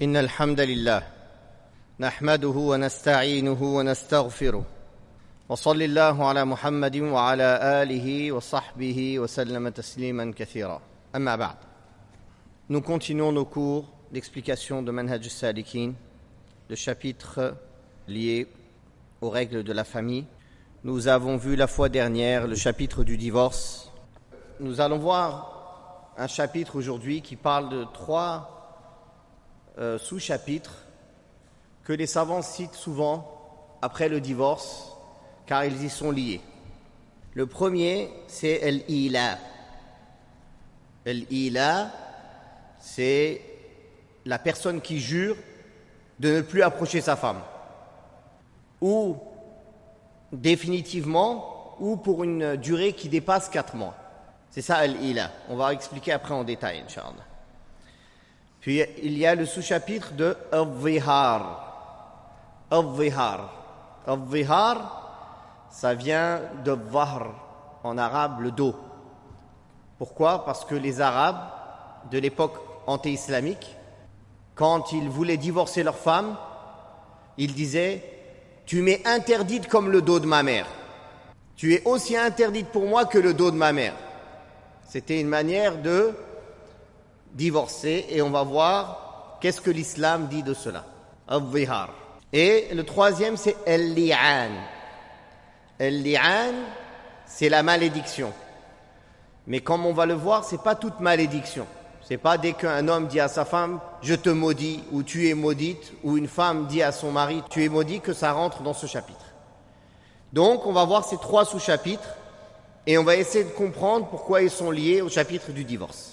إن الحمد لله نحمده ونستعينه ونستغفره وصلى الله على محمد وعلى آله وصحبه وسلم تسليما كثيرا أما بعد. Nous continuons nos cours d'explication de Manhaj al-Salikin, le chapitre lié aux règles de la famille. Nous avons vu la fois dernière le chapitre du divorce. Nous allons voir un chapitre aujourd'hui qui parle de trois sous-chapitres que les savants citent souvent après le divorce car ils y sont liés. Le premier, c'est al-ila. Al-ila, c'est la personne qui jure de ne plus approcher sa femme, ou définitivement, ou pour une durée qui dépasse 4 mois. C'est ça al-ila. On va expliquer après en détail, Inch'Allah. Puis il y a le sous-chapitre de al-zihar. Al-zihar. Al-zihar, ça vient de vahr, en arabe, le dos. Pourquoi? Parce que les Arabes de l'époque anté-islamique, quand ils voulaient divorcer leur femme, ils disaient « Tu m'es interdite comme le dos de ma mère. Tu es aussi interdite pour moi que le dos de ma mère. » C'était une manière de divorcer et on va voir qu'est-ce que l'islam dit de cela. Al-zihar. Et le troisième, c'est al-li'an. Al-li'an, c'est la malédiction. Mais comme on va le voir, c'est pas toute malédiction. C'est pas dès qu'un homme dit à sa femme « je te maudis » ou « tu es maudite » ou une femme dit à son mari « tu es maudit » que ça rentre dans ce chapitre. Donc on va voir ces trois sous-chapitres et on va essayer de comprendre pourquoi ils sont liés au chapitre du divorce.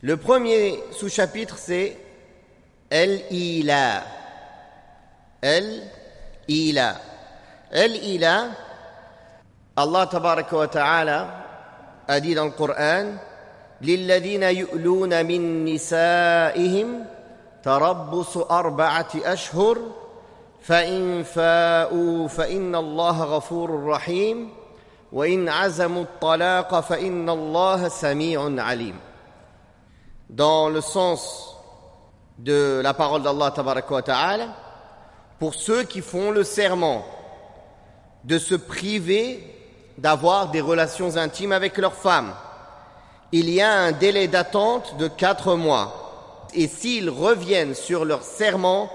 Le premier sous-chapitre, c'est al-ila. Al-ila. Al-ila, Allah tabaraka wa ta'ala a dit dans le Coran لِلَّذِينَ يُؤْلُونَ مِن نِّسَائِهِمْ تَرَبُّصُ 4 أشهر فَإِن فَاءُوا فَإِنَّ اللَّهَ غَفُورٌ رَّحِيمٌ وَإِنْ عَزَمُوا الطَّلَاقَ فَإِنَّ اللَّهَ سَمِيعٌ عَلِيمٌ. Dans le sens de la parole d'Allah tabaraka wa ta'ala, pour ceux qui font le serment de se priver d'avoir des relations intimes avec leur femme, il y a un délai d'attente de 4 mois. Et s'ils reviennent sur leur serment,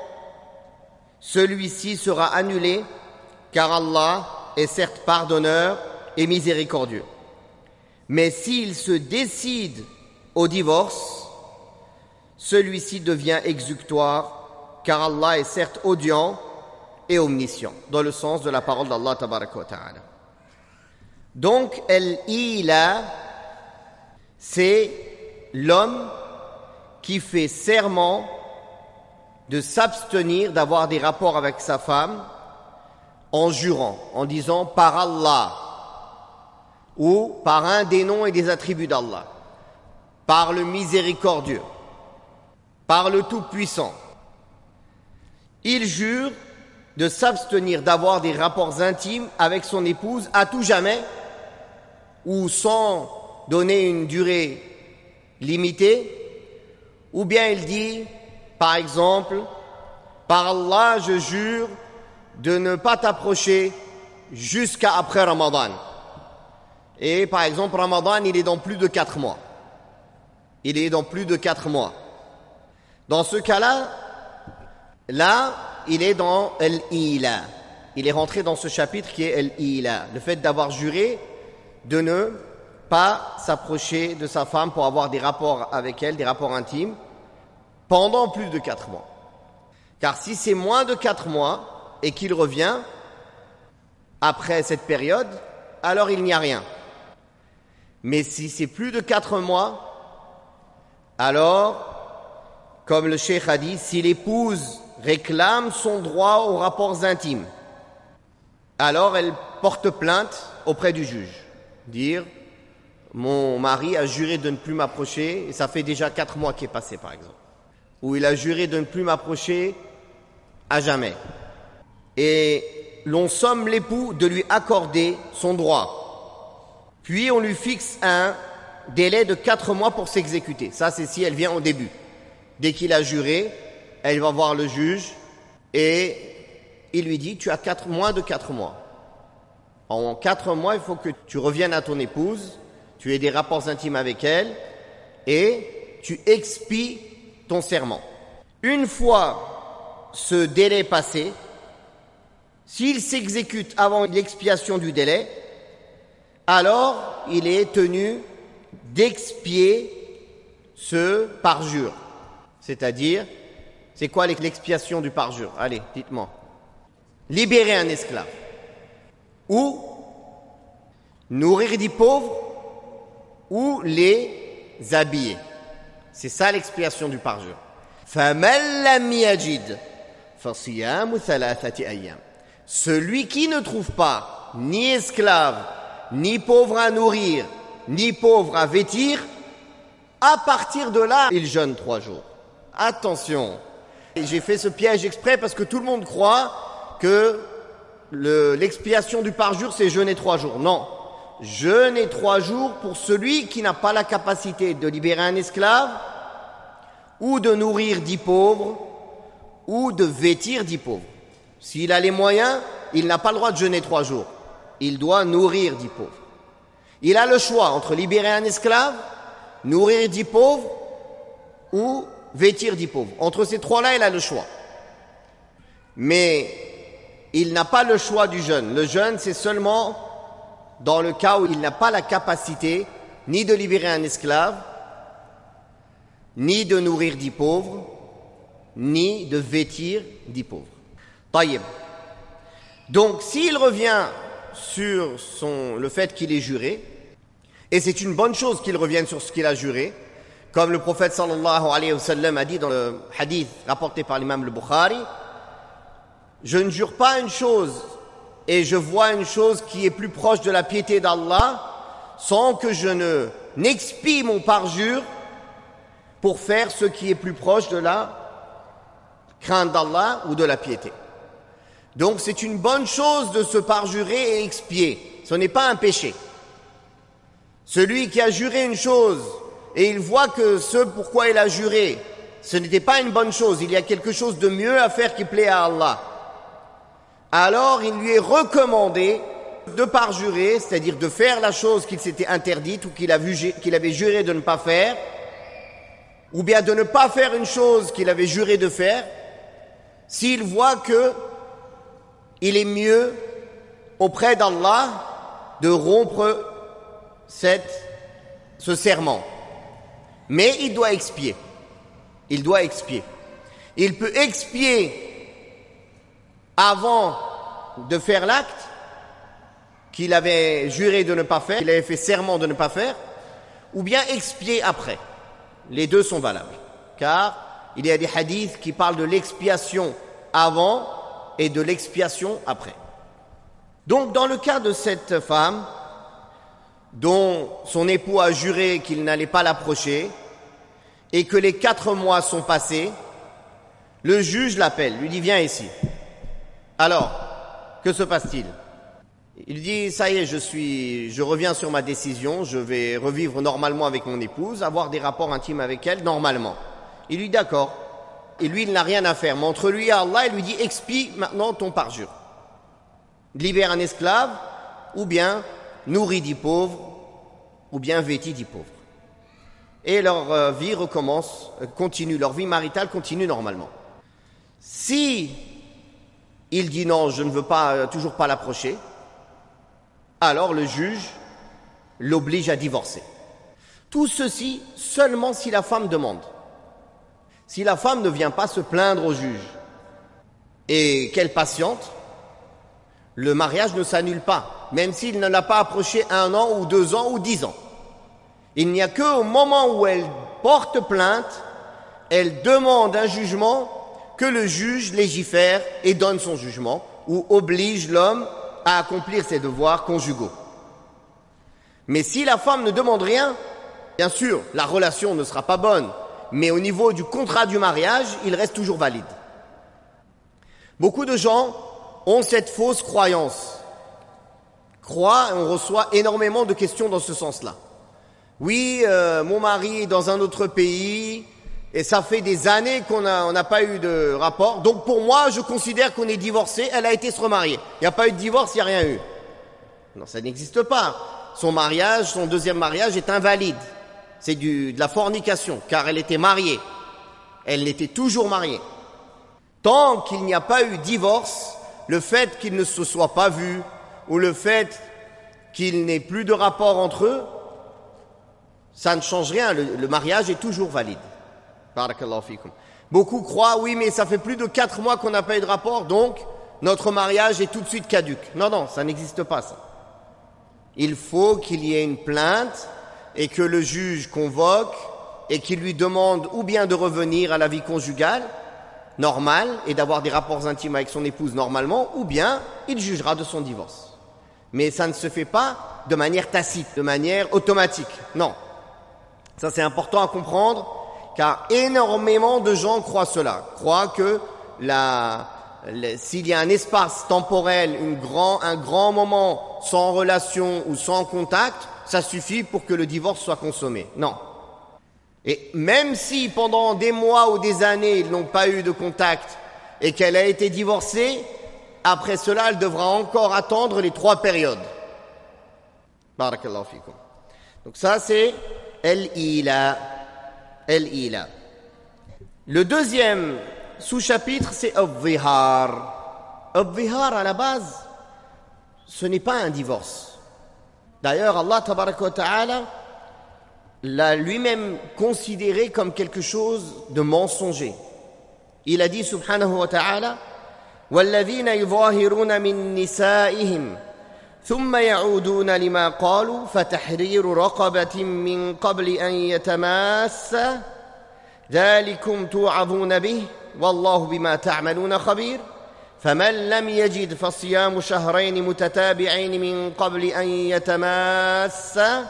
celui-ci sera annulé, car Allah est certes pardonneur et miséricordieux. Mais s'ils se décident au divorce, celui-ci devient exécutoire, car Allah est certes audient et omniscient, dans le sens de la parole d'Allah tabaraka wa ta'ala. Donc, al-ila, c'est l'homme qui fait serment de s'abstenir d'avoir des rapports avec sa femme en jurant, en disant par Allah ou par un des noms et des attributs d'Allah, par le miséricordieux, par le tout-puissant. Il jure de s'abstenir d'avoir des rapports intimes avec son épouse à tout jamais ou sans donner une durée limitée, ou bien il dit, par exemple, par Allah, je jure de ne pas t'approcher jusqu'à après Ramadan. Et par exemple, Ramadan, il est dans plus de 4 mois. Il est dans plus de 4 mois. Dans ce cas-là, là, il est dans al-ila. Il est rentré dans ce chapitre qui est al-ila. Le fait d'avoir juré de ne pas s'approcher de sa femme pour avoir des rapports avec elle, des rapports intimes, pendant plus de 4 mois. Car si c'est moins de 4 mois et qu'il revient après cette période, alors il n'y a rien. Mais si c'est plus de 4 mois, alors, comme le cheikh a dit, si l'épouse réclame son droit aux rapports intimes, alors elle porte plainte auprès du juge. Dire, mon mari a juré de ne plus m'approcher, et ça fait déjà 4 mois qu'il est passé, par exemple. Ou il a juré de ne plus m'approcher à jamais. Et l'on somme l'époux de lui accorder son droit. Puis on lui fixe un délai de 4 mois pour s'exécuter. Ça, c'est si elle vient au début. Dès qu'il a juré, elle va voir le juge et il lui dit, tu as moins de 4 mois. En 4 mois, il faut que tu reviennes à ton épouse, tu aies des rapports intimes avec elle et tu expies ton serment. Une fois ce délai passé, s'il s'exécute avant l'expiation du délai, alors il est tenu d'expier ce parjure. C'est-à-dire, c'est quoi l'expiation du parjure? Allez, dites-moi. Libérer un esclave. Ou nourrir des pauvres, ou les habiller. C'est ça l'expiation du parjure. فَمَنْ لَمْ يَجِدْ فَصِيَامُ ثَلَاثَةِ أَيَّامٍ. Celui qui ne trouve pas ni esclave, ni pauvre à nourrir, ni pauvre à vêtir, à partir de là, il jeûne 3 jours. Attention, j'ai fait ce piège exprès parce que tout le monde croit que l'expiation du parjure, c'est jeûner 3 jours. Non, jeûner 3 jours pour celui qui n'a pas la capacité de libérer un esclave, ou de nourrir 10 pauvres, ou de vêtir 10 pauvres. S'il a les moyens, il n'a pas le droit de jeûner 3 jours. Il doit nourrir 10 pauvres. Il a le choix entre libérer un esclave, nourrir 10 pauvres, ou vêtir 10 pauvres. Entre ces 3-là, il a le choix. Mais il n'a pas le choix du jeûne. Le jeûne, c'est seulement dans le cas où il n'a pas la capacité ni de libérer un esclave, ni de nourrir 10 pauvres, ni de vêtir 10 pauvres. Taïeb. Donc, s'il revient sur le fait qu'il est juré, et c'est une bonne chose qu'il revienne sur ce qu'il a juré, comme le prophète sallallahu alayhi wa sallam a dit dans le hadith rapporté par l'imam al-Bukhari, je ne jure pas une chose et je vois une chose qui est plus proche de la piété d'Allah sans que je n'expie mon parjure pour faire ce qui est plus proche de la crainte d'Allah ou de la piété. Donc c'est une bonne chose de se parjurer et expier. Ce n'est pas un péché. Celui qui a juré une chose et il voit que ce pourquoi il a juré, ce n'était pas une bonne chose, il y a quelque chose de mieux à faire qui plaît à Allah. Alors il lui est recommandé de parjurer, c'est-à-dire de faire la chose qu'il s'était interdite ou qu'il avait juré de ne pas faire, ou bien de ne pas faire une chose qu'il avait juré de faire, s'il voit que il est mieux auprès d'Allah de rompre ce serment. Mais il doit expier. Il doit expier. Il peut expier avant de faire l'acte qu'il avait juré de ne pas faire, qu'il avait fait serment de ne pas faire, ou bien expier après. Les deux sont valables. Car il y a des hadiths qui parlent de l'expiation avant et de l'expiation après. Donc dans le cas de cette femme dont son époux a juré qu'il n'allait pas l'approcher et que les 4 mois sont passés, le juge l'appelle, lui dit viens ici. Alors, que se passe-t-il? Il dit ça y est, je reviens sur ma décision, je vais revivre normalement avec mon épouse, avoir des rapports intimes avec elle normalement. Il lui dit d'accord. Et lui, il n'a rien à faire. Mais entre lui et Allah, il lui dit expie maintenant ton parjure. Libère un esclave, ou bien nourris 10 pauvres, ou bien vêtis 10 pauvres. Et leur vie continue, leur vie maritale continue normalement. Si il dit non, je ne veux pas, toujours pas l'approcher, alors le juge l'oblige à divorcer. Tout ceci seulement si la femme demande. Si la femme ne vient pas se plaindre au juge et qu'elle patiente, le mariage ne s'annule pas, même s'il ne l'a pas approché 1 an ou 2 ans ou 10 ans. Il n'y a qu'au moment où elle porte plainte, elle demande un jugement, que le juge légifère et donne son jugement, ou oblige l'homme à accomplir ses devoirs conjugaux. Mais si la femme ne demande rien, bien sûr, la relation ne sera pas bonne, mais au niveau du contrat du mariage, il reste toujours valide. Beaucoup de gens ont cette fausse croyance. Croient, et on reçoit énormément de questions dans ce sens-là. Oui, mon mari est dans un autre pays, et ça fait des années qu'on n'a pas eu de rapport. Donc pour moi, je considère qu'on est divorcé, elle a été se remarier. Il n'y a pas eu de divorce, il n'y a rien eu. Non, ça n'existe pas. Son mariage, son deuxième mariage est invalide. C'est de la fornication, car elle était mariée. Elle était toujours mariée. Tant qu'il n'y a pas eu divorce, le fait qu'ils ne se soient pas vus, ou le fait qu'il n'ait plus de rapport entre eux, ça ne change rien. Le mariage est toujours valide. Barakallahu fikum. Beaucoup croient, oui, mais ça fait plus de 4 mois qu'on n'a pas eu de rapport, donc notre mariage est tout de suite caduc. Non, non, ça n'existe pas, ça. Il faut qu'il y ait une plainte et que le juge convoque et qu'il lui demande ou bien de revenir à la vie conjugale normale et d'avoir des rapports intimes avec son épouse normalement, ou bien il jugera de son divorce. Mais ça ne se fait pas de manière tacite, de manière automatique. Non. Ça, c'est important à comprendre, car énormément de gens croient cela. Croient que s'il y a un espace temporel, un grand moment sans relation ou sans contact, ça suffit pour que le divorce soit consommé. Non. Et même si pendant des mois ou des années, ils n'ont pas eu de contact et qu'elle a été divorcée, après cela, elle devra encore attendre les 3 périodes. Barakallahu fikum. Donc ça, c'est el-ila. El-ila. Le deuxième sous-chapitre, c'est al-zihar. Al-zihar, à la base, ce n'est pas un divorce. D'ailleurs, Allah tabaraka wa ta'ala l'a lui-même considéré comme quelque chose de mensonger. Il a dit subhanahu wa ta'ala وَالَّذِينَ يُظَاهِرُونَ مِن نِّسَائِهِمْ ثُمَّ يَعُودُونَ لِمَا قَالُوا فَتَحْرِيرُ رَقَبَةٍ مِّن قَبْلِ أَن يَتَمَاسَّا ذَلِكُمْ تُوعَظُونَ بِهِ وَاللَّهُ بِمَا تَعْمَلُونَ خَبِيرٌ فَمَن لَّمْ يَجِدْ فَصِيَامُ شَهْرَيْنِ مُتَتَابِعَيْنِ مِن قَبْلِ أَن يَتَمَاسَّا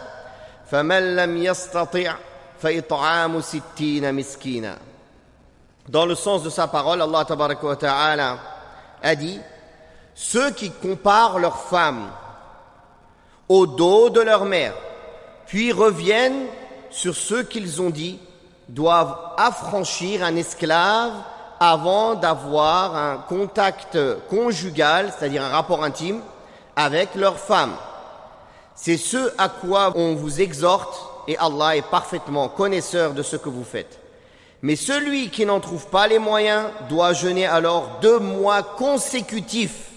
فَمَن لَّمْ يَسْتَطِعْ فَإِطْعَامُ 60 مِسْكِينًا. Dans le sens de sa parole, Allah tabaraka wa ta'ala a dit: ceux qui comparent leurs femmes au dos de leur mère, puis reviennent sur ce qu'ils ont dit, doivent affranchir un esclave avant d'avoir un contact conjugal, c'est-à-dire un rapport intime, avec leur femme. C'est ce à quoi on vous exhorte, et Allah est parfaitement connaisseur de ce que vous faites. Mais celui qui n'en trouve pas les moyens doit jeûner alors 2 mois consécutifs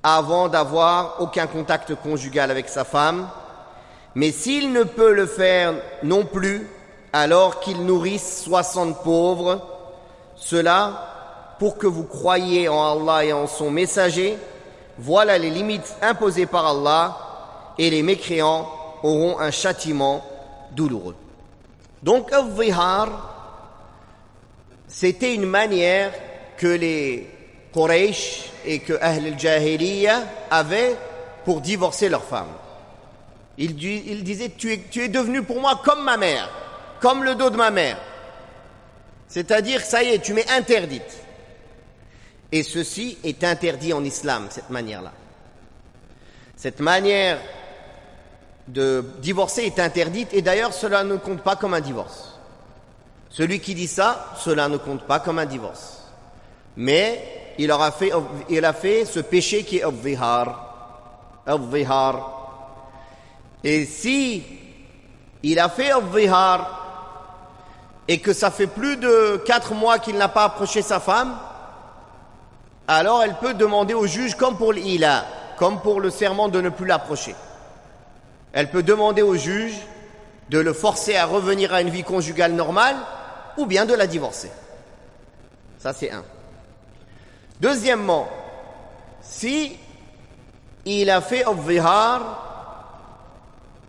avant d'avoir aucun contact conjugal avec sa femme. Mais s'il ne peut le faire non plus, alors qu'il nourrisse 60 pauvres, cela pour que vous croyiez en Allah et en son messager. Voilà les limites imposées par Allah, et les mécréants auront un châtiment douloureux. Donc, al-zihar, c'était une manière que les Quraysh et que Ahl al-Jahiliya avaient pour divorcer leurs femmes. Ils disaient, tu es devenu pour moi comme ma mère, comme le dos de ma mère. C'est-à-dire, ça y est, tu m'es interdite. Et ceci est interdit en islam, cette manière-là. Cette manière de divorcer est interdite, et d'ailleurs cela ne compte pas comme un divorce. Celui qui dit ça, cela ne compte pas comme un divorce. Mais il a fait ce péché qui est al-zihar. Et si il a fait al-zihar et que ça fait plus de 4 mois qu'il n'a pas approché sa femme, alors elle peut demander au juge, comme pour l'ila, comme pour le serment de ne plus l'approcher. Elle peut demander au juge de le forcer à revenir à une vie conjugale normale ou bien de la divorcer. Ça, c'est un. Deuxièmement, si il a fait al-zihar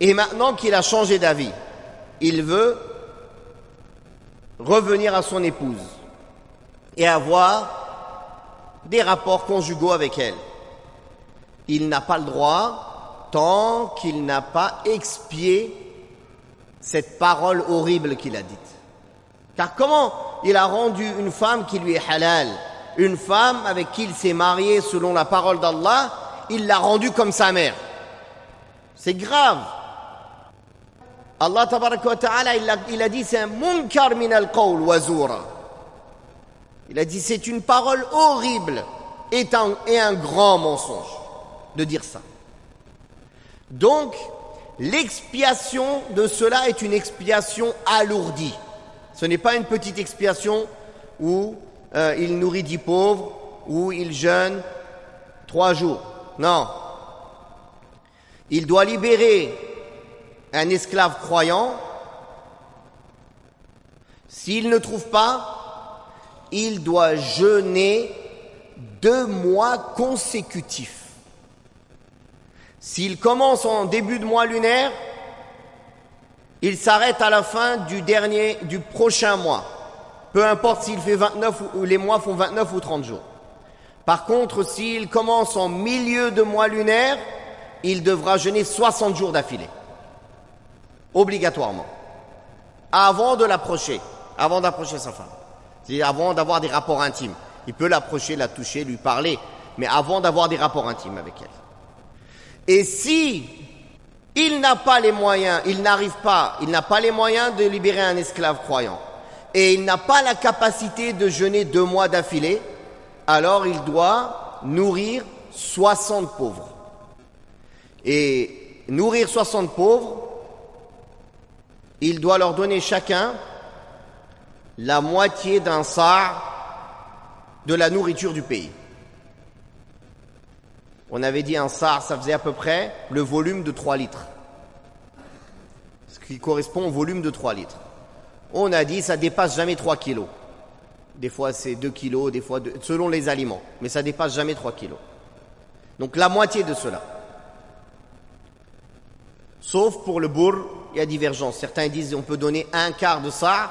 et maintenant qu'il a changé d'avis, il veut revenir à son épouse et avoir des rapports conjugaux avec elle, il n'a pas le droit tant qu'il n'a pas expié cette parole horrible qu'il a dite. Car comment il a rendu une femme qui lui est halal, une femme avec qui il s'est marié selon la parole d'Allah, il l'a rendue comme sa mère? C'est grave. Allah tabaraka wa ta'ala, il a dit c'est un munkar min al-qawl wa zura. Il a dit c'est une parole horrible et un grand mensonge de dire ça. Donc, l'expiation de cela est une expiation alourdie. Ce n'est pas une petite expiation où il nourrit 10 pauvres, où il jeûne 3 jours. Non. Il doit libérer un esclave croyant. S'il ne trouve pas, il doit jeûner 2 mois consécutifs. S'il commence en début de mois lunaire, il s'arrête à la fin du prochain mois. Peu importe s'il fait 29 ou les mois font 29 ou 30 jours. Par contre, s'il commence en milieu de mois lunaire, il devra jeûner 60 jours d'affilée. Obligatoirement. Avant d'approcher sa femme. C'est-à-dire avant d'avoir des rapports intimes. Il peut l'approcher, la toucher, lui parler, mais avant d'avoir des rapports intimes avec elle. Et si il n'a pas les moyens, il n'a pas les moyens de libérer un esclave croyant, et il n'a pas la capacité de jeûner 2 mois d'affilée, alors il doit nourrir 60 pauvres. Et nourrir 60 pauvres, il doit leur donner chacun la moitié d'un sa' de la nourriture du pays. On avait dit un sa', ça faisait à peu près le volume de 3 litres. Ce qui correspond au volume de 3 litres. On a dit ça dépasse jamais 3 kilos. Des fois c'est 2 kilos, des fois selon les aliments. Mais ça dépasse jamais 3 kilos. Donc la moitié de cela. Sauf pour le bourr, il y a divergence. Certains disent on peut donner 1/4 de sa'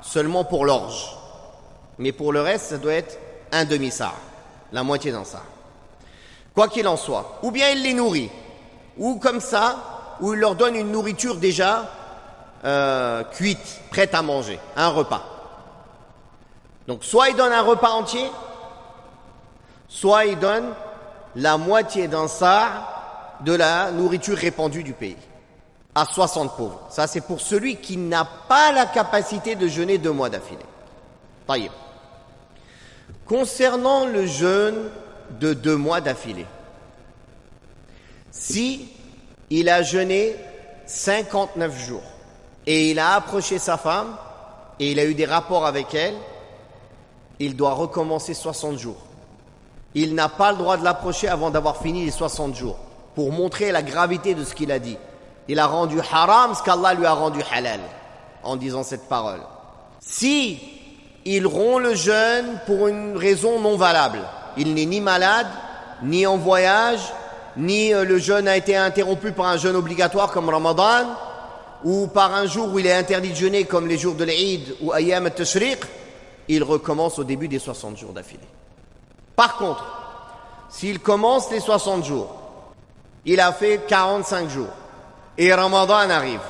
seulement pour l'orge. Mais pour le reste, ça doit être un demi-sa', la moitié d'un sa'. Quoi qu'il en soit, ou bien il les nourrit, ou comme ça, ou il leur donne une nourriture déjà cuite, prête à manger, un repas. Donc soit il donne un repas entier, soit il donne la moitié d'un sa' de la nourriture répandue du pays, à 60 pauvres. Ça c'est pour celui qui n'a pas la capacité de jeûner 2 mois d'affilée. Taïb. Concernant le jeûne de 2 mois d'affilée, si il a jeûné 59 jours et il a approché sa femme et il a eu des rapports avec elle, il doit recommencer 60 jours. Il n'a pas le droit de l'approcher avant d'avoir fini les 60 jours, pour montrer la gravité de ce qu'il a dit. Il a rendu haram ce qu'Allah lui a rendu halal en disant cette parole. Si il rompt le jeûne pour une raison non valable, il n'est ni malade, ni en voyage, ni le jeûne a été interrompu par un jeûne obligatoire comme Ramadan, ou par un jour où il est interdit de jeûner comme les jours de l'Eid ou Ayyam al-Tashriq, il recommence au début des 60 jours d'affilée. Par contre, s'il commence les 60 jours, il a fait 45 jours, et Ramadan arrive,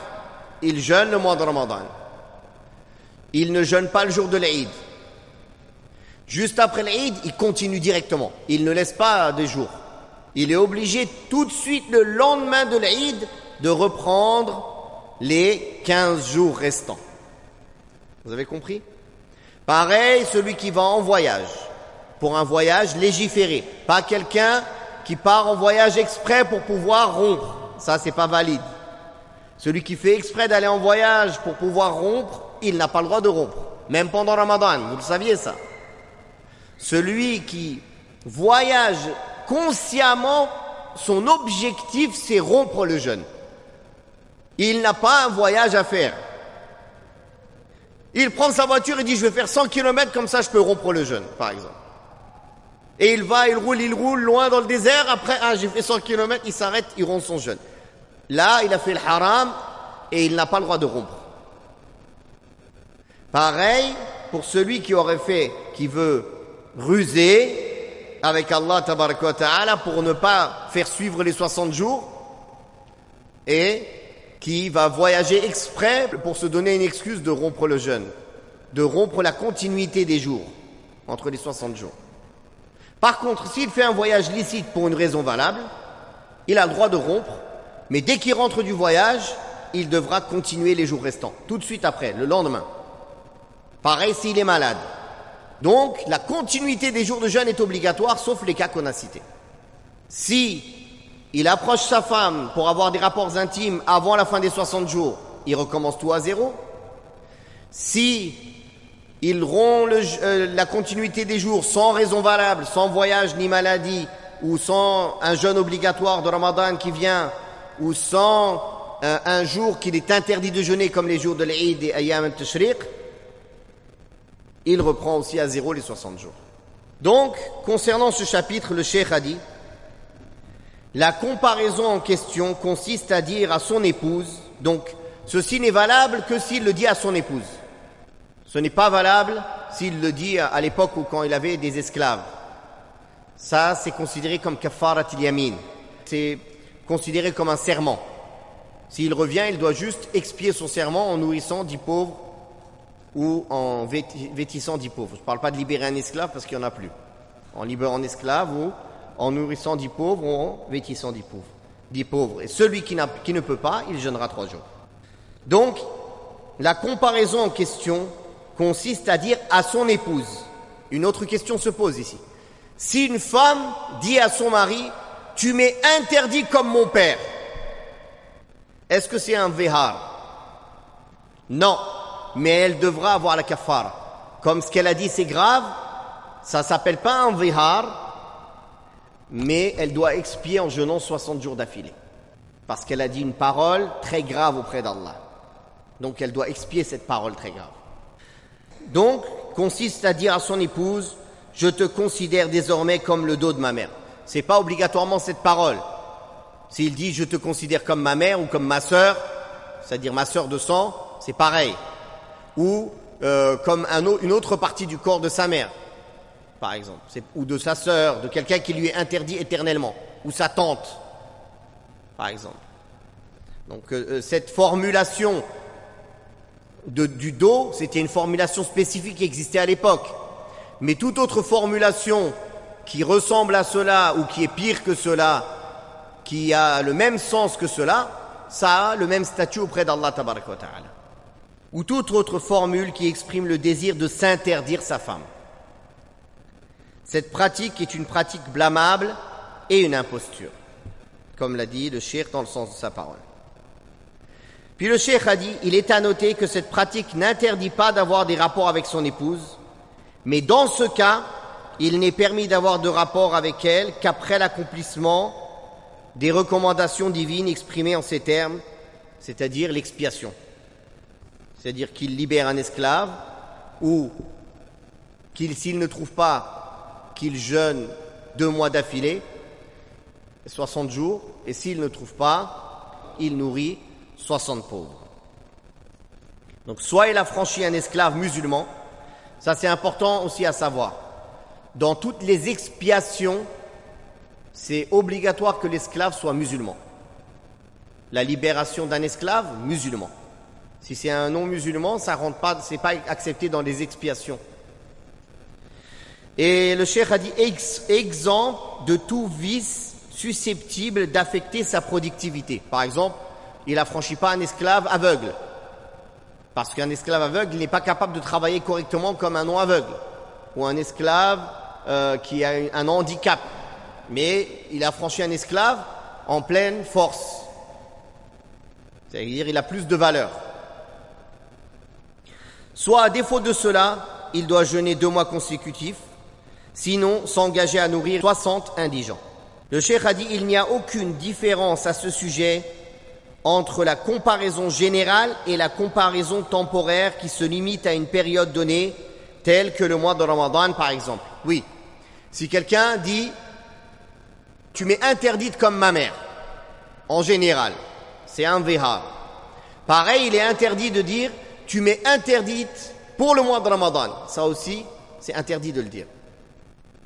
il jeûne le mois de Ramadan. Il ne jeûne pas le jour de l'Eid. Juste après l'Eid, il continue directement. Il ne laisse pas des jours. Il est obligé tout de suite, le lendemain de l'Eid, de reprendre les 15 jours restants. Vous avez compris? Pareil, celui qui va en voyage, pour un voyage légiféré. Pas quelqu'un qui part en voyage exprès pour pouvoir rompre. Ça, c'est pas valide. Celui qui fait exprès d'aller en voyage pour pouvoir rompre, il n'a pas le droit de rompre. Même pendant Ramadan, vous le saviez ça. Celui qui voyage consciemment, son objectif c'est rompre le jeûne. Il n'a pas un voyage à faire. Il prend sa voiture et dit je vais faire 100 km comme ça je peux rompre le jeûne, par exemple. Et il roule loin dans le désert, après j'ai fait 100 km, il s'arrête, il rompt son jeûne. Là, il a fait le haram et il n'a pas le droit de rompre. Pareil pour celui qui veut ruser avec Allah tabaraka wa ta'ala pour ne pas faire suivre les 60 jours et qui va voyager exprès pour se donner une excuse de rompre le jeûne, de rompre la continuité des jours entre les 60 jours. Par contre, s'il fait un voyage licite pour une raison valable, il a le droit de rompre, mais dès qu'il rentre du voyage, il devra continuer les jours restants, tout de suite après, le lendemain. Pareil s'il est malade. Donc, la continuité des jours de jeûne est obligatoire, sauf les cas qu'on a cités. Si il approche sa femme pour avoir des rapports intimes avant la fin des 60 jours, il recommence tout à zéro. Si il rompt la continuité des jours sans raison valable, sans voyage ni maladie, ou sans un jeûne obligatoire de Ramadan qui vient, ou sans un jour qu'il est interdit de jeûner comme les jours de l'Eid et Ayyam al-Tashriq, il reprend aussi à zéro les 60 jours. Donc, concernant ce chapitre, le cheikh a dit, la comparaison en question consiste à dire à son épouse, donc ceci n'est valable que s'il le dit à son épouse. Ce n'est pas valable s'il le dit à l'époque où quand il avait des esclaves. Ça, c'est considéré comme kafarat al-yamin. C'est considéré comme un serment. S'il revient, il doit juste expier son serment en nourrissant 10 pauvres ou en vêtissant 10 pauvres. Je ne parle pas de libérer un esclave parce qu'il n'y en a plus. En libérant un esclave ou en nourrissant 10 pauvres ou en vêtissant 10 pauvres. 10 pauvres. Et celui qui ne peut pas, il jeûnera 3 jours. Donc, la comparaison en question consiste à dire à son épouse. Une autre question se pose ici. Si une femme dit à son mari, tu m'es interdit comme mon père, est-ce que c'est un vihar? Non, mais elle devra avoir la kafara. Comme ce qu'elle a dit c'est grave, ça s'appelle pas un vihar, mais elle doit expier en jeûnant 60 jours d'affilée. Parce qu'elle a dit une parole très grave auprès d'Allah. Donc elle doit expier cette parole très grave. Donc, consiste à dire à son épouse, je te considère désormais comme le dos de ma mère. C'est pas obligatoirement cette parole. S'il dit je te considère comme ma mère ou comme ma sœur, c'est-à-dire ma sœur de sang, c'est pareil. Ou comme une autre partie du corps de sa mère, par exemple, ou de sa sœur, de quelqu'un qui lui est interdit éternellement, ou sa tante, par exemple. Donc cette formulation du dos, c'était une formulation spécifique qui existait à l'époque. Mais toute autre formulation qui ressemble à cela ou qui est pire que cela, qui a le même sens que cela, ça a le même statut auprès d'Allah tabaraka wa ta'ala. Ou toute autre formule qui exprime le désir de s'interdire sa femme. Cette pratique est une pratique blâmable et une imposture, comme l'a dit le cheikh dans le sens de sa parole. Puis le cheikh a dit, il est à noter que cette pratique n'interdit pas d'avoir des rapports avec son épouse, mais dans ce cas, il n'est permis d'avoir de rapports avec elle qu'après l'accomplissement des recommandations divines exprimées en ces termes, c'est-à-dire l'expiation. C'est-à-dire qu'il libère un esclave ou s'il ne trouve pas, qu'il jeûne 2 mois d'affilée, 60 jours, et s'il ne trouve pas, il nourrit 60 pauvres. Donc soit il a franchi un esclave musulman, ça c'est important aussi à savoir. Dans toutes les expiations, c'est obligatoire que l'esclave soit musulman. La libération d'un esclave, musulman. Si c'est un non-musulman, ça rentre pas, c'est pas accepté dans les expiations. Et le cheikh a dit exemple de tout vice susceptible d'affecter sa productivité. Par exemple, il affranchit pas un esclave aveugle. Parce qu'un esclave aveugle, il n'est pas capable de travailler correctement comme un non-aveugle. Ou un esclave qui a un handicap. Mais il a affranchi un esclave en pleine force. C'est-à-dire il a plus de valeur. Soit à défaut de cela, il doit jeûner 2 mois consécutifs. Sinon, s'engager à nourrir 60 indigents. Le cheikh a dit, il n'y a aucune différence à ce sujet entre la comparaison générale et la comparaison temporaire qui se limite à une période donnée, telle que le mois de Ramadan par exemple. Oui, si quelqu'un dit « tu m'es interdite comme ma mère », en général, c'est un vihar. Pareil, il est interdit de dire « tu m'es interdite pour le mois de Ramadan ». Ça aussi, c'est interdit de le dire.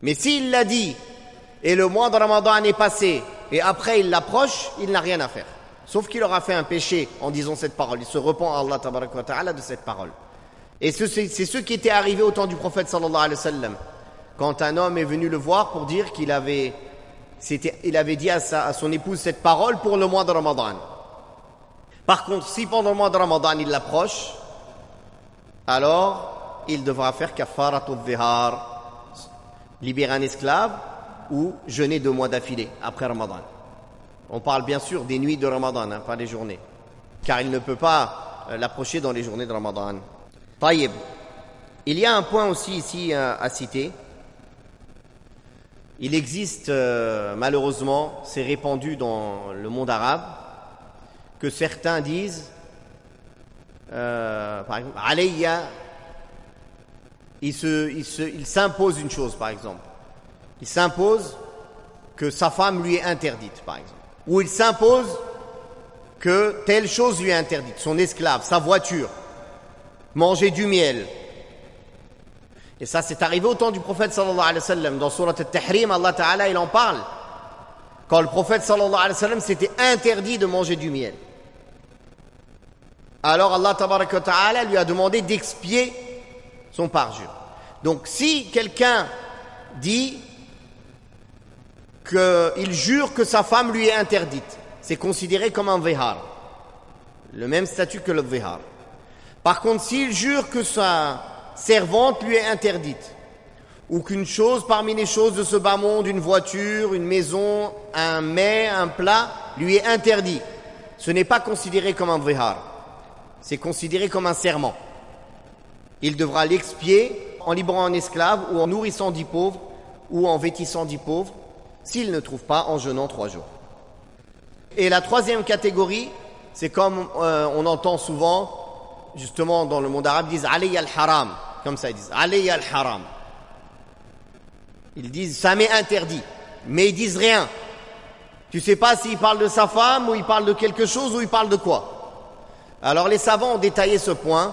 Mais s'il l'a dit et le mois de Ramadan est passé et après il l'approche, il n'a rien à faire. Sauf qu'il aura fait un péché en disant cette parole. Il se repent à Allah tabaraka wa ta'ala de cette parole. Et c'est ce qui était arrivé au temps du prophète sallallahu alayhi wa sallam. Quand un homme est venu le voir pour dire qu'il avait dit à son épouse cette parole pour le mois de Ramadan. Par contre, si pendant le mois de Ramadan il l'approche, alors il devra faire kafaratu dhihar, libérer un esclave ou jeûner 2 mois d'affilée après Ramadan. On parle bien sûr des nuits de Ramadan, pas des journées, car il ne peut pas l'approcher dans les journées de Ramadan. Taïb. Il y a un point aussi ici à citer. Il existe, malheureusement, c'est répandu dans le monde arabe, que certains disent, par exemple, alayya, il s'impose une chose, par exemple. Il s'impose que sa femme lui est interdite, par exemple. Ou il s'impose que telle chose lui est interdite, son esclave, sa voiture, manger du miel. Et ça, c'est arrivé au temps du prophète sallallahu alayhi wa sallam. Dans Surat al-Tahrim, Allah Ta'ala, il en parle. Quand le prophète sallallahu alayhi wa sallam s'était interdit de manger du miel. Alors Allah Tabaraka wa Ta'ala lui a demandé d'expier son parjure. Donc si quelqu'un dit qu'il jure que sa femme lui est interdite, c'est considéré comme un dhihar. Le même statut que le dhihar. Par contre, s'il jure que sa servante lui est interdite, ou qu'une chose parmi les choses de ce bas monde, une voiture, une maison, un mets, un plat, lui est interdit, ce n'est pas considéré comme un dhihar. C'est considéré comme un serment. Il devra l'expier en libérant un esclave ou en nourrissant 10 pauvres ou en vêtissant 10 pauvres, s'il ne trouve pas en jeûnant 3 jours. Et la troisième catégorie, c'est comme on entend souvent, justement dans le monde arabe, ils disent « alayya al-haram », comme ça ils disent « alayya al-haram ». Ils disent « ça m'est interdit », mais ils disent rien. Tu sais pas s'il parle de sa femme ou il parle de quelque chose ou il parle de quoi. Alors les savants ont détaillé ce point.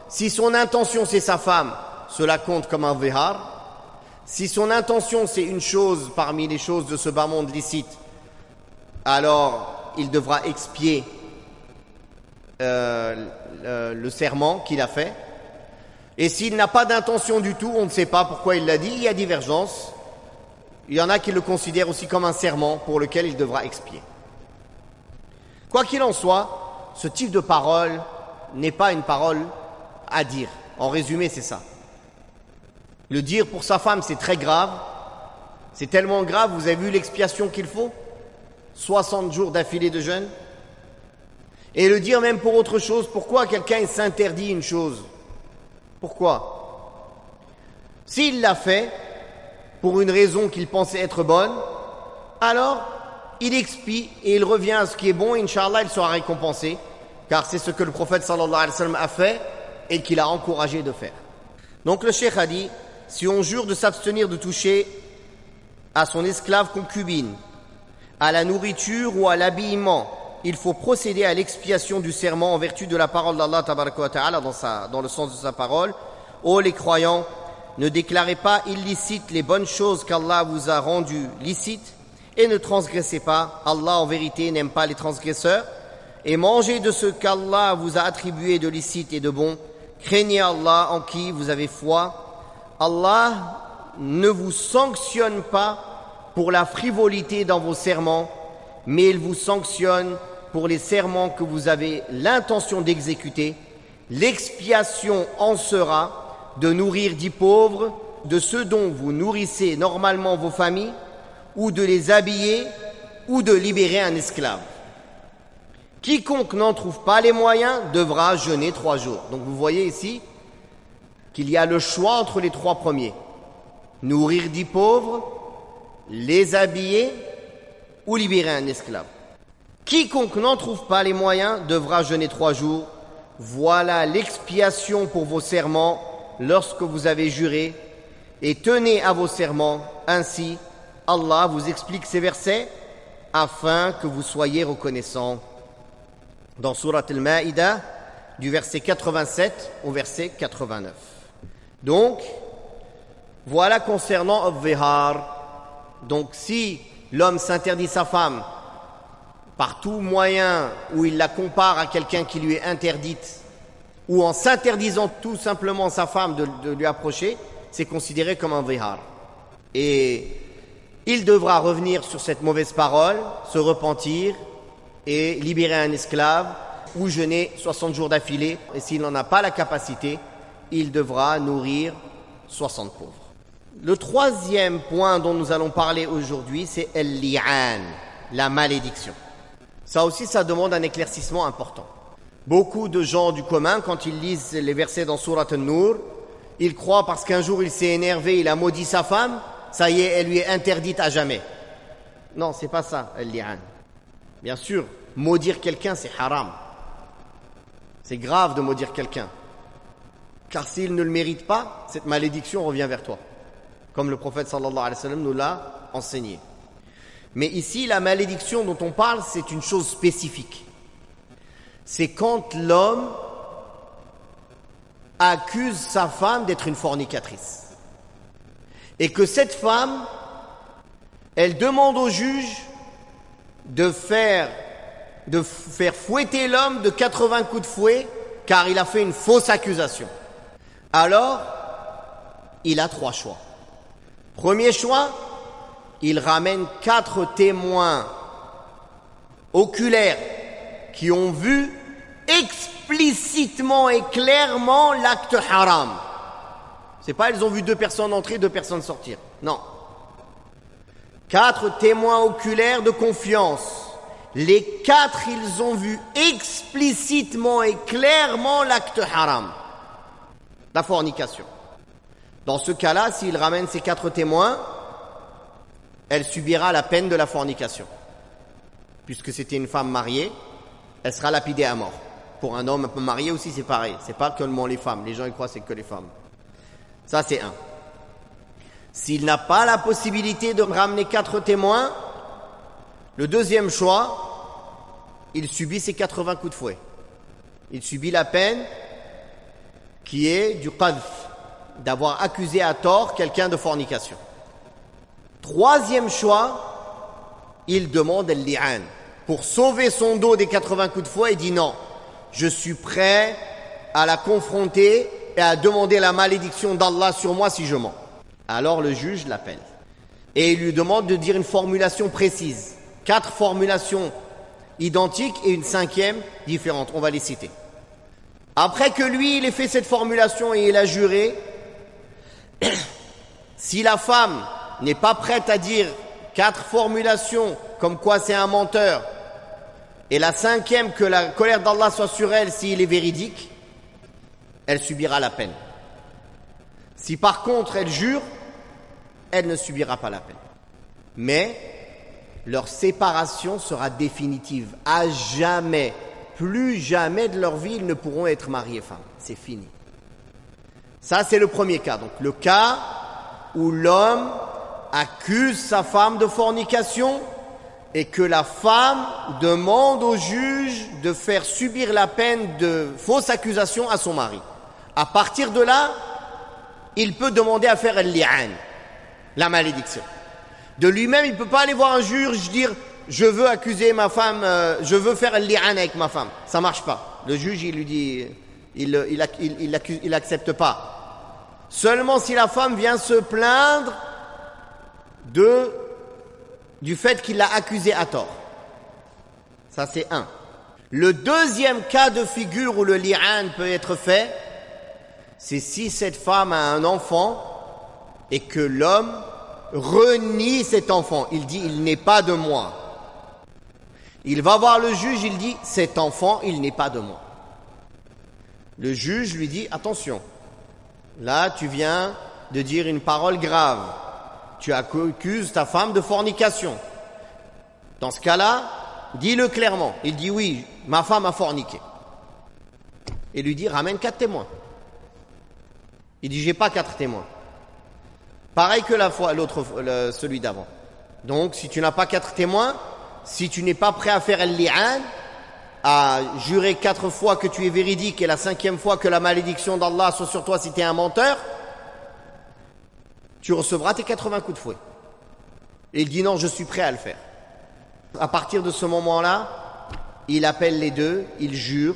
Si son intention c'est sa femme, cela compte comme un dhihar. Si son intention c'est une chose parmi les choses de ce bas monde licite, alors il devra expier le serment qu'il a fait. Et s'il n'a pas d'intention du tout, on ne sait pas pourquoi il l'a dit, il y a divergence. Il y en a qui le considèrent aussi comme un serment pour lequel il devra expier. Quoi qu'il en soit, ce type de parole n'est pas une parole à dire. En résumé, c'est ça. Le dire pour sa femme, c'est très grave. C'est tellement grave, vous avez vu l'expiation qu'il faut ? 60 jours d'affilée de jeûne. Et le dire même pour autre chose. Pourquoi quelqu'un s'interdit une chose ? Pourquoi ? S'il l'a fait pour une raison qu'il pensait être bonne, alors il expie et il revient à ce qui est bon, et Inch'Allah, il sera récompensé, car c'est ce que le prophète sallallahu alayhi wa sallam a fait et qu'il a encouragé de faire. Donc le cheikh a dit, si on jure de s'abstenir de toucher à son esclave concubine, à la nourriture ou à l'habillement, il faut procéder à l'expiation du serment en vertu de la parole d'Allah tabaraka wa ta'ala dans le sens de sa parole. Ô les croyants, ne déclarez pas illicites les bonnes choses qu'Allah vous a rendues licites et ne transgressez pas. Allah en vérité n'aime pas les transgresseurs. Et mangez de ce qu'Allah vous a attribué de licite et de bon. Craignez Allah en qui vous avez foi. Allah ne vous sanctionne pas pour la frivolité dans vos serments, mais il vous sanctionne pour les serments que vous avez l'intention d'exécuter. L'expiation en sera de nourrir 10 pauvres, de ceux dont vous nourrissez normalement vos familles, ou de les habiller, ou de libérer un esclave. Quiconque n'en trouve pas les moyens devra jeûner 3 jours. Donc vous voyez ici qu'il y a le choix entre les 3 premiers. Nourrir 10 pauvres, les habiller ou libérer un esclave. Quiconque n'en trouve pas les moyens devra jeûner 3 jours. Voilà l'expiation pour vos serments lorsque vous avez juré. Et tenez à vos serments. Ainsi, Allah vous explique ces versets afin que vous soyez reconnaissants. Dans Surat Al-Ma'idah, du verset 87 au verset 89. Donc, voilà concernant al-dhihar. Donc, si l'homme s'interdit sa femme par tout moyen où il la compare à quelqu'un qui lui est interdite, ou en s'interdisant tout simplement sa femme de lui approcher, c'est considéré comme un dhihar. Et il devra revenir sur cette mauvaise parole, se repentir et libérer un esclave ou jeûner 60 jours d'affilée. Et s'il n'en a pas la capacité, il devra nourrir 60 pauvres. Le troisième point dont nous allons parler aujourd'hui, c'est al-li'an, la malédiction. Ça aussi, ça demande un éclaircissement important. Beaucoup de gens du commun, quand ils lisent les versets dans Sourate An-Nur, ils croient parce qu'un jour il s'est énervé, il a maudit sa femme, ça y est, elle lui est interdite à jamais. Non, c'est pas ça, al-li'an. Bien sûr, maudire quelqu'un, c'est haram. C'est grave de maudire quelqu'un. Car s'il ne le mérite pas, cette malédiction revient vers toi. Comme le prophète sallallahu alayhi wa sallam nous l'a enseigné. Mais ici, la malédiction dont on parle, c'est une chose spécifique. C'est quand l'homme accuse sa femme d'être une fornicatrice. Et que cette femme, elle demande au juge de faire fouetter l'homme de 80 coups de fouet, car il a fait une fausse accusation. Alors, il a 3 choix. Premier choix, il ramène 4 témoins oculaires qui ont vu explicitement et clairement l'acte haram. C'est pas ils ont vu 2 personnes entrer, 2 personnes sortir. Non. 4 témoins oculaires de confiance. Les 4, ils ont vu explicitement et clairement l'acte haram, la fornication. Dans ce cas-là, s'il ramène ces 4 témoins, elle subira la peine de la fornication. Puisque c'était une femme mariée, elle sera lapidée à mort. Pour un homme un peu marié aussi, c'est pareil. C'est pas seulement les femmes. Les gens ils croient que c'est que les femmes. Ça, c'est un. S'il n'a pas la possibilité de ramener 4 témoins, le deuxième choix, il subit ses 80 coups de fouet. Il subit la peine qui est du qadf, d'avoir accusé à tort quelqu'un de fornication. Troisième choix, il demande al-li'an. Pour sauver son dos des 80 coups de fouet, il dit non, je suis prêt à la confronter et à demander la malédiction d'Allah sur moi si je mens. Alors le juge l'appelle et il lui demande de dire une formulation précise. 4 formulations identiques et une 5e différente. On va les citer. Après que lui, il ait fait cette formulation et il a juré, si la femme n'est pas prête à dire 4 formulations comme quoi c'est un menteur, et la 5e, que la colère d'Allah soit sur elle s'il est véridique, elle subira la peine. Si par contre elle jure, elle ne subira pas la peine. Mais leur séparation sera définitive. À jamais, plus jamais de leur vie, ils ne pourront être mariés femmes. C'est fini. Ça, c'est le premier cas. Donc, le cas où l'homme accuse sa femme de fornication et que la femme demande au juge de faire subir la peine de fausse accusation à son mari. À partir de là, il peut demander à faire al-li'an, la malédiction. De lui-même, il ne peut pas aller voir un juge dire « je veux accuser ma femme, je veux faire al-li'an avec ma femme ». Ça ne marche pas. Le juge, il lui dit, il accepte pas. Seulement si la femme vient se plaindre du fait qu'il l'a accusée à tort. Ça, c'est un. Le deuxième cas de figure où le li'an peut être fait, c'est si cette femme a un enfant et que l'homme renie cet enfant. Il dit, il n'est pas de moi. Il va voir le juge, il dit, cet enfant, il n'est pas de moi. Le juge lui dit, attention, là tu viens de dire une parole grave. Tu accuses ta femme de fornication. Dans ce cas-là, dis-le clairement. Il dit, oui, ma femme a forniqué. Et lui dit, ramène 4 témoins. Il dit, j'ai pas 4 témoins. Pareil que celui d'avant. Donc, si tu n'as pas 4 témoins, si tu n'es pas prêt à faire al-li'an, à jurer 4 fois que tu es véridique et la 5e fois que la malédiction d'Allah soit sur toi si tu es un menteur, tu recevras tes 80 coups de fouet. Et il dit non, je suis prêt à le faire. À partir de ce moment-là, il appelle les deux, il jure,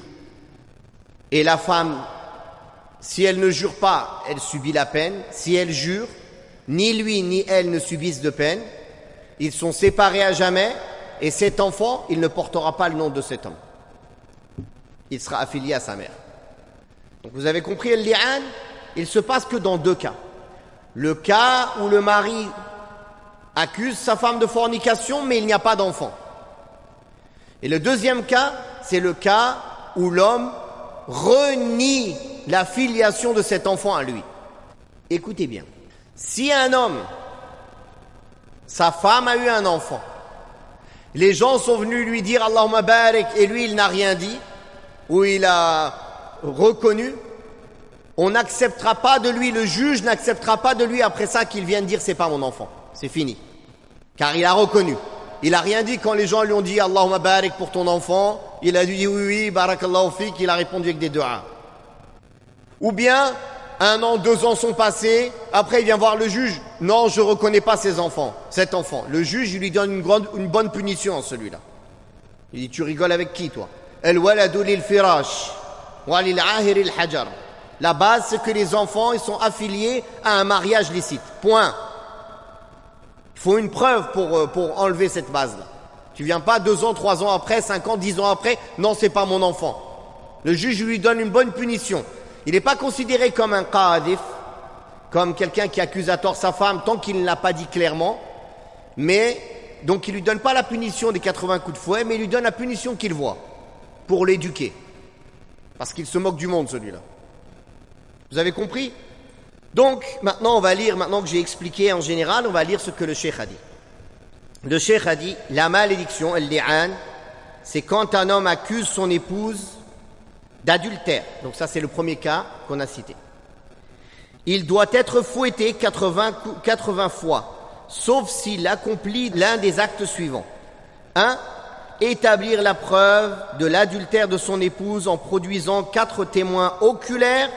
et la femme, si elle ne jure pas, elle subit la peine. Si elle jure, ni lui ni elle ne subissent de peine. Ils sont séparés à jamais, et cet enfant, il ne portera pas le nom de cet homme. il sera affilié à sa mère. Donc vous avez compris, le li'an, il se passe que dans 2 cas. Le cas où le mari accuse sa femme de fornication, mais il n'y a pas d'enfant. Et le deuxième cas, c'est le cas où l'homme renie la filiation de cet enfant à lui. Écoutez bien, si un homme, sa femme a eu un enfant, les gens sont venus lui dire Allahumma barik et lui il n'a rien dit, ou il a reconnu, on n'acceptera pas de lui, le juge n'acceptera pas de lui après ça qu'il vienne dire c'est pas mon enfant, c'est fini. Car il a reconnu. Il n'a rien dit quand les gens lui ont dit Allahumma barik pour ton enfant, il a dit oui, barakallahu fik, il a répondu avec des du'a. Ou bien, 1 an, 2 ans sont passés, après il vient voir le juge, non, je reconnais pas cet enfant. Le juge, il lui donne une bonne punition à celui-là. Il dit, tu rigoles avec qui toi? Al-waladu lil firash, wa lil ahir il hajar. La base, c'est que les enfants, ils sont affiliés à un mariage licite. Point. Il faut une preuve pour enlever cette base-là. Tu viens pas 2 ans, 3 ans après, 5 ans, 10 ans après, non, c'est pas mon enfant. Le juge lui donne une bonne punition. Il n'est pas considéré comme un qadif, comme quelqu'un qui accuse à tort sa femme tant qu'il ne l'a pas dit clairement. Mais, donc il lui donne pas la punition des 80 coups de fouet, mais il lui donne la punition qu'il voit, pour l'éduquer. Parce qu'il se moque du monde, celui-là. Vous avez compris? Donc, maintenant on va lire, maintenant que j'ai expliqué en général, on va lire ce que le cheikh a dit. Le cheikh a dit, la malédiction, al-li'an, c'est quand un homme accuse son épouse d'adultère. Donc ça, c'est le premier cas qu'on a cité. Il doit être fouetté 80 fois, sauf s'il accomplit l'un des actes suivants. 1. Établir la preuve de l'adultère de son épouse en produisant 4 témoins oculaires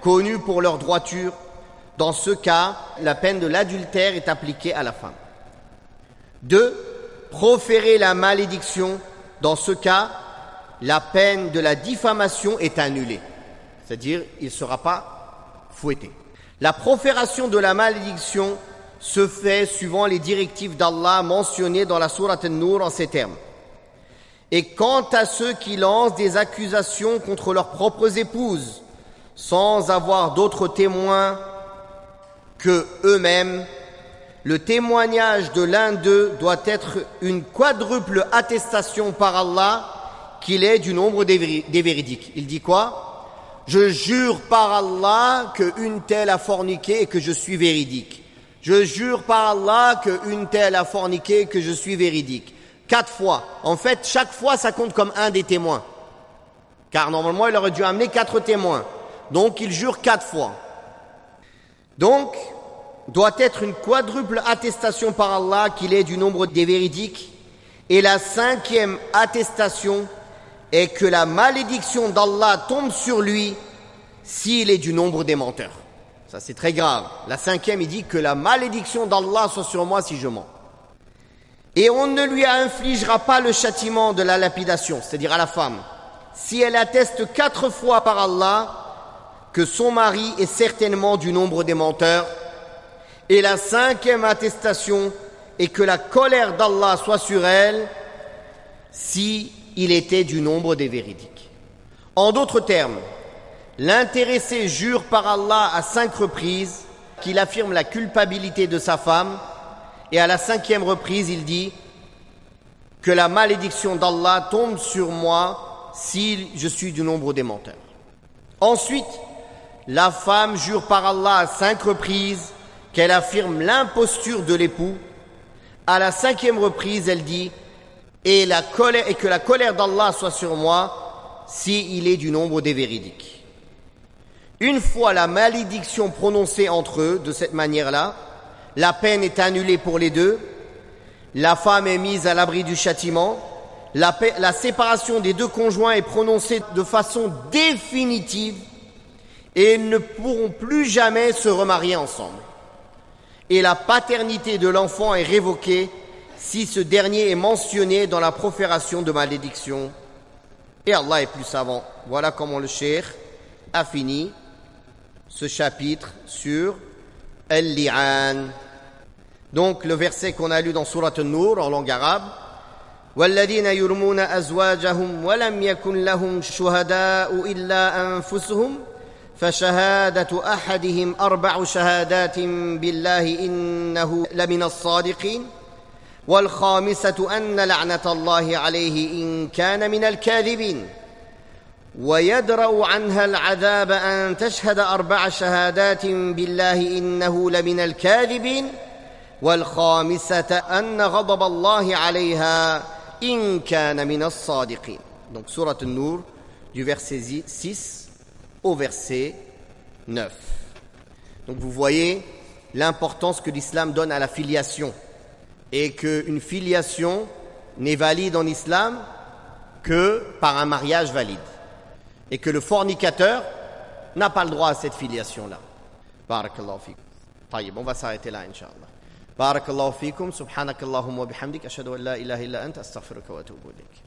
connus pour leur droiture. Dans ce cas, la peine de l'adultère est appliquée à la femme. 2. Proférer la malédiction. Dans ce cas, la peine de la diffamation est annulée. C'est-à-dire, il ne sera pas fouetté. La profération de la malédiction se fait suivant les directives d'Allah mentionnées dans la sourate An-Nur en ces termes. Et quant à ceux qui lancent des accusations contre leurs propres épouses, sans avoir d'autres témoins que eux-mêmes, le témoignage de l'un d'eux doit être une quadruple attestation par Allah qu'il est du nombre des véridiques. Il dit quoi? Je jure par Allah qu'une telle a forniqué et que je suis véridique. Je jure par Allah qu'une telle a forniqué et que je suis véridique. 4 fois. En fait, chaque fois, ça compte comme un des témoins. Car normalement, il aurait dû amener 4 témoins. Donc, il jure 4 fois. Donc, doit être une quadruple attestation par Allah qu'il est du nombre des véridiques. Et la 5e attestation est que la malédiction d'Allah tombe sur lui s'il est du nombre des menteurs. Ça, c'est très grave. La 5e, il dit que la malédiction d'Allah soit sur moi si je mens. Et on ne lui infligera pas le châtiment de la lapidation, c'est-à-dire à la femme, si elle atteste 4 fois par Allah que son mari est certainement du nombre des menteurs. Et la 5e attestation est que la colère d'Allah soit sur elle si il était du nombre des véridiques. En d'autres termes, l'intéressé jure par Allah à 5 reprises qu'il affirme la culpabilité de sa femme, et à la 5e reprise, il dit que la malédiction d'Allah tombe sur moi si je suis du nombre des menteurs. Ensuite, la femme jure par Allah à 5 reprises qu'elle affirme l'imposture de l'époux. À la 5e reprise, elle dit et que la colère d'Allah soit sur moi s'il est du nombre des véridiques. Une fois la malédiction prononcée entre eux de cette manière-là, la peine est annulée pour les deux, la femme est mise à l'abri du châtiment, la séparation des 2 conjoints est prononcée de façon définitive et ils ne pourront plus jamais se remarier ensemble. Et la paternité de l'enfant est révoquée si ce dernier est mentionné dans la profération de malédiction. Et Allah est plus savant. Voilà comment le cheikh a fini ce chapitre sur Al-Li'an. Donc le verset qu'on a lu dans Sourate An-Nur en langue arabe, والذين يرمون أزواجهم ولم يكن لهم شهداء إلا أنفسهم فشهادة أحدهم 4 شهادات بالله إنه لمن الصادقين والخامسة أن لعنة الله عليه إن كان من الكاذبين ويدرأ عنها العذاب أن تشهد 4 شهادات بالله إنه لمن الكاذبين والخامسة أن غضب الله عليها إن كان من الصادقين. Donc Sourate An-Nur du verset 6 au verset 9. Donc vous voyez l'importance que l'islam donne à la filiation et qu'une filiation n'est valide en islam que par un mariage valide et que le fornicateur n'a pas le droit à cette filiation-là. Barakallahu fikum. طيب, on va s'arrêter là, Inch'Allah. بارك الله فيكم سبحانك اللهم وبحمدك أشهد أن لا إله إلا أنت أستغفرك وأتوب إليك